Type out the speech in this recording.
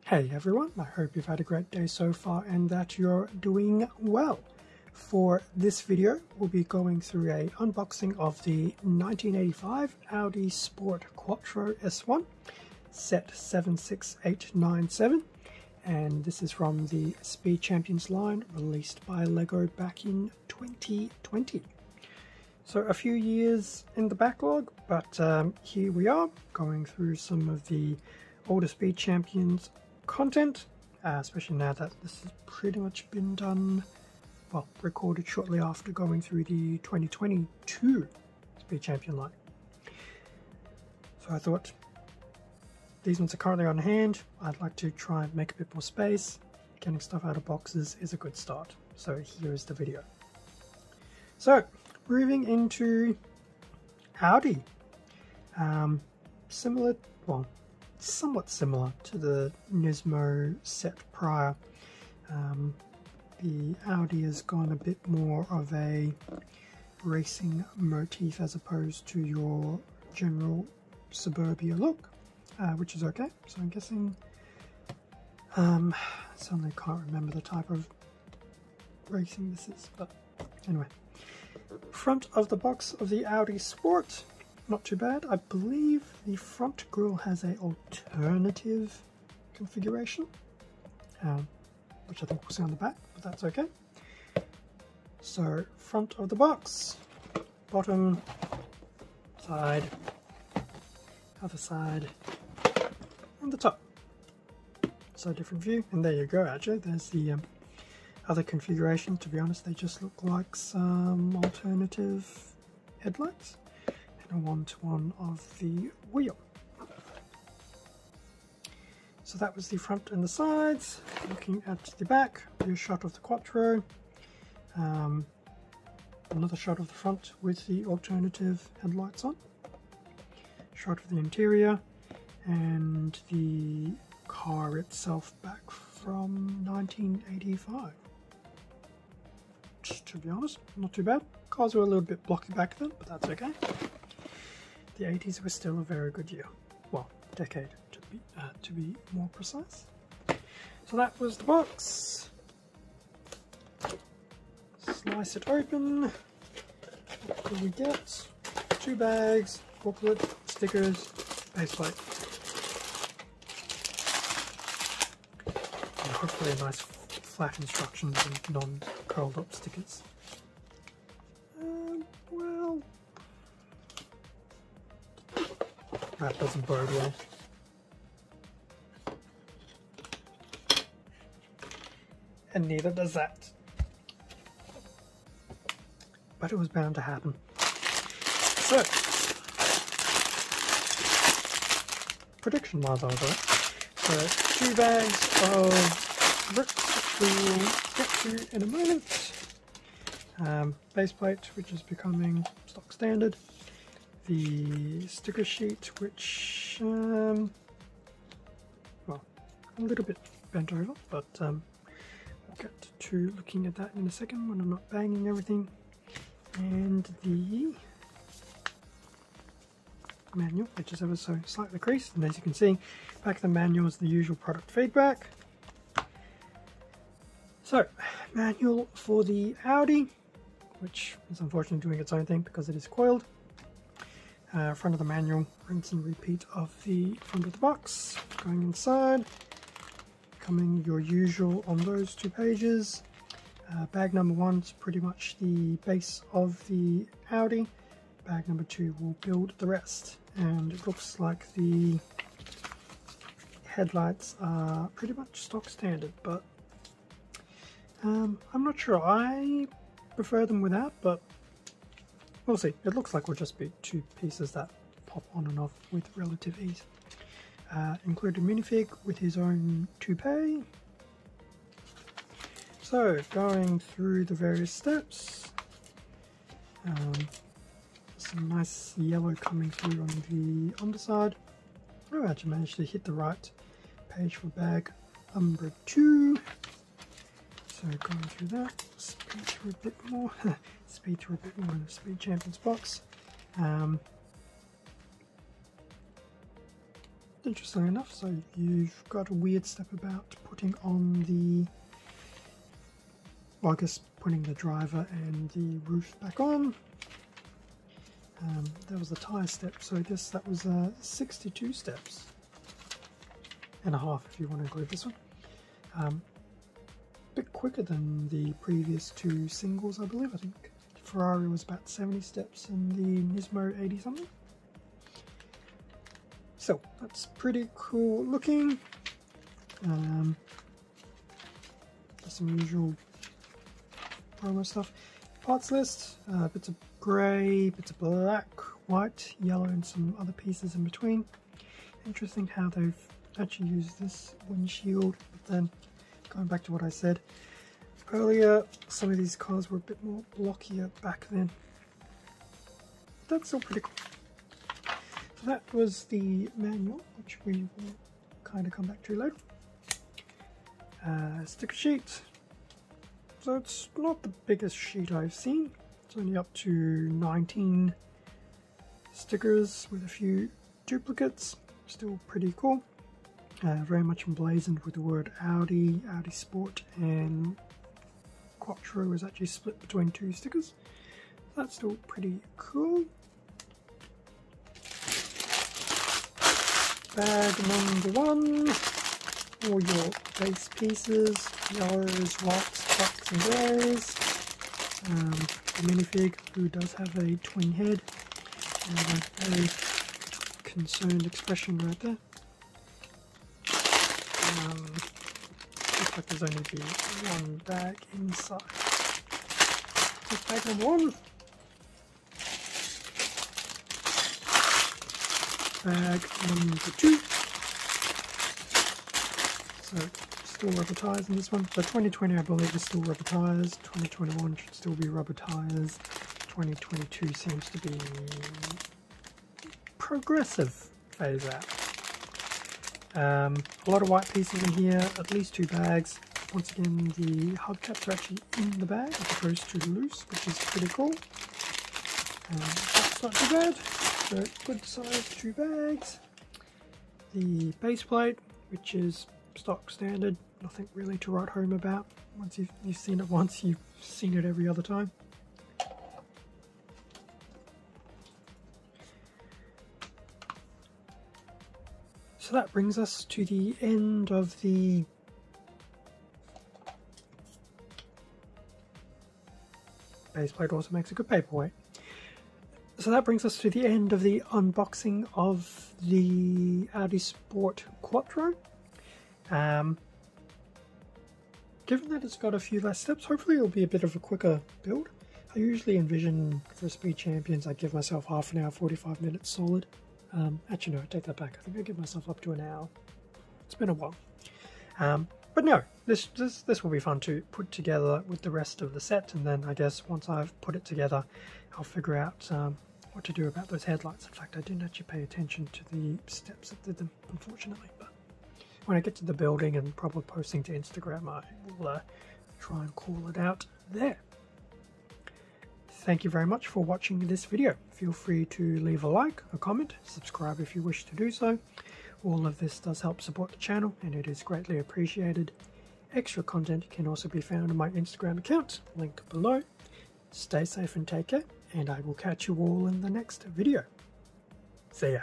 Hey everyone, I hope you've had a great day so far and that you're doing well. For this video, we'll be going through a unboxing of the 1985 Audi Sport Quattro S1, set 76897, and this is from the Speed Champions line released by LEGO back in 2020. So a few years in the backlog, but here we are going through some of the older Speed Champions content, especially now that this has pretty much been done, well, recorded shortly after going through the 2022 Speed Champion line. So I thought these ones are currently on hand. I'd like to try and make a bit more space. Getting stuff out of boxes is a good start. So here is the video. So moving into Audi, similar, well, somewhat similar to the Nismo set prior. The Audi has gone a bit more of a racing motif as opposed to your general suburbia look, which is okay. So I'm guessing, suddenly can't remember the type of racing this is, but anyway. Front of the box of the Audi Sport, not too bad. I believe the front grille has a alternative configuration, which I think we'll see on the back, but that's okay. So front of the box, bottom, side, other side, and the top. So different view, and there you go. Actually, there's the other configuration. To be honest, they just look like some alternative headlights. A one-to-one of the wheel. So that was the front and the sides. Looking at the back, a shot of the Quattro, another shot of the front with the alternative headlights on, shot of the interior, and the car itself back from 1985. To be honest, not too bad. Cars were a little bit blocky back then, but that's okay. The 80s was still a very good year, well, decade to be more precise. So that was the box. Slice it open. What do we get? 2 bags, booklet, stickers, baseplate, and hopefully a nice flat instructions and non-curled up stickers. Well, that doesn't bode well. And neither does that. But it was bound to happen. So, prediction-wise, I was right. So, 2 bags of bricks, which we will get to in a moment. Base plate, which is becoming stock standard. The sticker sheet, which, well, a little bit bent over, but we'll get to looking at that in a second when I'm not banging everything. And the manual, which is ever so slightly creased, and as you can see, back of the manual is the usual product feedback. So, manual for the Audi, which is unfortunately doing its own thing because it is coiled. Front of the manual, rinse and repeat of the front of the box. Going inside, coming your usual on those 2 pages. Bag number 1 is pretty much the base of the Audi. Bag number 2 will build the rest, and it looks like the headlights are pretty much stock standard, but I'm not sure. I prefer them without, but we'll see. It looks like will just be 2 pieces that pop on and off with relative ease. Included minifig with his own toupee. So going through the various steps, some nice yellow coming through on the underside. Oh, I actually managed to hit the right page for bag number 2. So going through that, speed through a bit more, speed through a bit more in the Speed Champions box. interesting enough. So you've got a weird step about putting on the, well, I guess putting the driver and the roof back on. That was the tyre step, so I guess that was 62 steps and a half if you want to include this one. A bit quicker than the previous two singles, I believe. I think Ferrari was about 70 steps and the Nismo 80 something. So that's pretty cool looking. Some usual promo stuff. Parts list, bits of grey, bits of black, white, yellow, and some other pieces in between. Interesting how they've actually used this windshield, but then going back to what I said earlier, some of these cars were a bit more blockier back then. That's still pretty cool. So that was the manual, which we will kind of come back to later. Sticker sheet. So it's not the biggest sheet I've seen. It's only up to 19 stickers with a few duplicates. Still pretty cool. Very much emblazoned with the word Audi, Audi Sport, and Quattro is actually split between two stickers. That's still pretty cool. Bag number one. All your base pieces, yellows, whites, blacks and greys. The minifig, who does have a twin head, and a very concerned expression right there. Looks like there's only be one bag inside. That's bag number one. Bag number two. So still rubber tyres in this one. So 2020 I believe is still rubber tyres, 2021 should still be rubber tyres, 2022 seems to be progressive phase out. A lot of white pieces in here, at least two bags. Once again, the hubcaps are actually in the bag as opposed to loose, which is pretty cool. That's not too bad, so good size two bags. The base plate, which is stock standard, nothing really to write home about. Once you've seen it once, you've seen it every other time. So that brings us to the end of the base plate. Also makes a good paperweight. So that brings us to the end of the unboxing of the Audi Sport Quattro. Given that it's got a few less steps, hopefully it'll be a bit of a quicker build. I usually envision for Speed Champions I give myself half an hour, 45 minutes solid. Actually no, I take that back. I think I give myself up to an hour. It's been a while. But no, this will be fun to put together with the rest of the set, and then I guess once I've put it together I'll figure out what to do about those headlights. In fact, I didn't actually pay attention to the steps that did them, unfortunately, but when I get to the building and probably posting to Instagram, I will try and call it out there. Thank you very much for watching this video. Feel free to leave a like, a comment, subscribe if you wish to do so. All of this does help support the channel and it is greatly appreciated. Extra content can also be found on my Instagram account, link below. Stay safe and take care, and I will catch you all in the next video. See ya.